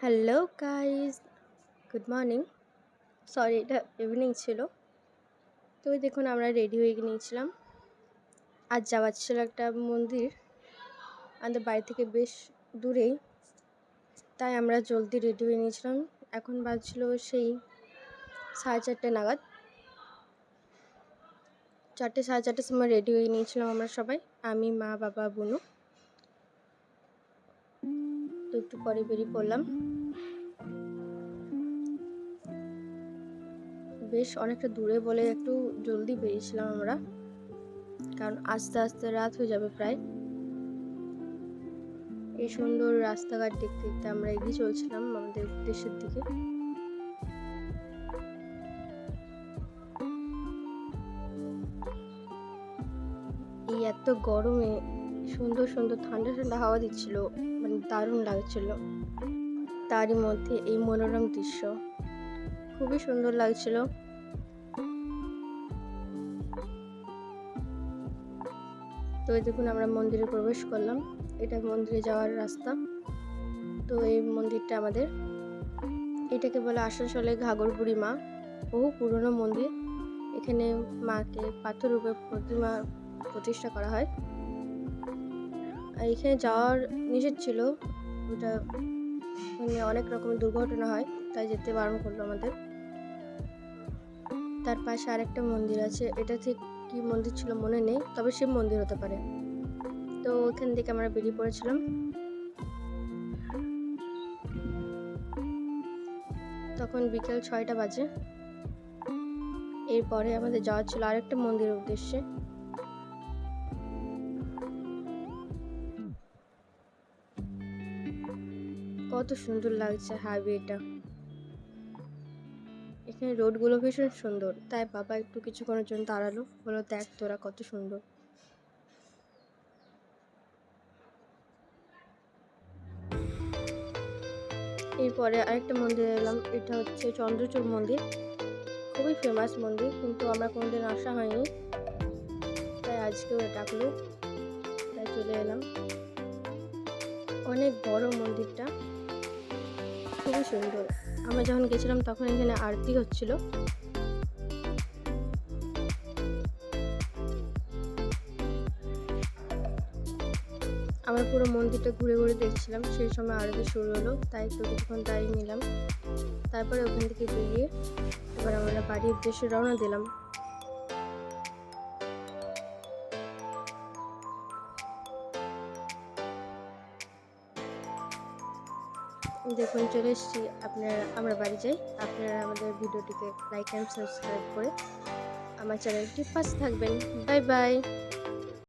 Hello guys, good morning. Sorry, এটা evening ছিল। তো ওই দেখুন আমরা রেডি হয়ে নিয়েছিলাম। আজ যাওয়ার ছিল একটা মন্দির, আমাদের বাড়ি থেকে বেশ দূরেই, তাই আমরা জলদি রেডি হয়ে নিয়েছিলাম। এখন বাজছিল সেই 4:30 নাগাদ। 4টে 4:30টার সময় রেডি হয়ে নিয়েছিলাম আমরা সবাই, আমি, মা, বাবা, বুনু। তো একটু পরে বেরিয়ে পড়লাম। বেশ অনেকটা দূরে বলে একটু জলদি বেরিয়েছিলাম আমরা, কারণ আস্তে আস্তে রাত হয়ে যাবে প্রায়। এই সুন্দর রাস্তাঘাট দেখতে দেখতে আমরা এগিয়ে চলছিলাম আমাদের দেশের দিকে। এই এত গরমে সুন্দর সুন্দর ঠান্ডা ঠান্ডা হাওয়া দিচ্ছিল, মানে দারুণ লাগছিল। তারই মধ্যে এই মনোরম দৃশ্য খুবই সুন্দর লাগছিল। তো এই দেখুন আমরা মন্দিরে প্রবেশ করলাম, এটা মন্দিরে যাওয়ার রাস্তা। তো এই মন্দিরটা আমাদের, এটাকে বলে আসানসোলে ঘাঘর বুড়ি মা, বহু পুরনো মন্দির। এখানে মাকে পাথর রূপে প্রতিমা প্রতিষ্ঠা করা হয়। আর এখানে যাওয়ার নিষেধ ছিল, ওটা মানে অনেক রকমের দুর্ঘটনা হয়, তাই যেতে বারণ করলো আমাদের। তার পাশে আরেকটা মন্দির আছে, এটা ঠিক কি মন্দির ছিল মনে নেই, তবে শিব মন্দির হতে পারে। তো ওখান থেকে আমরা বেরিয়ে পড়েছিলাম। তখন বিকেল 6টা বাজে। এরপরে আমাদের যাওয়া ছিল আরেকটা মন্দিরের উদ্দেশ্যে। কত সুন্দর লাগছে হাইওয়েটা, এখানে রোডগুলো ভীষণ সুন্দর, তাই বাবা একটু কিছুক্ষণের জন্য দাঁড়ালো, বলো দেখ তোরা কত সুন্দর। এরপরে আরেকটা মন্দিরে এলাম, এটা হচ্ছে চন্দ্রচূড় মন্দির, খুবই ফেমাস মন্দির, কিন্তু আমরা কোনোদিন আসা হয়নি, তাই আজকেও ডাকলো, তাই চলে এলাম। অনেক বড় মন্দিরটা, খুবই সুন্দর। আমরা যখন গেছিলাম তখন এখানে আরতি হচ্ছিল। আমরা পুরো মন্দিরটা ঘুরে ঘুরে দেখছিলাম, সেই সময় আরতি শুরু হলো, তাই একটু কিছুক্ষণ দাঁড়িয়ে নিলাম। তারপরে ওখান থেকে বেরিয়ে এবার আমরা বাড়ির উদ্দেশ্যে রওনা দিলাম। দেখুন চলে এসেছি, আমরা বাড়ি যাই। আপনারা আমাদের ভিডিওটিকে লাইক অ্যান্ড সাবস্ক্রাইব করে আমার চ্যানেলটির পাশে থাকবেন। Bye bye.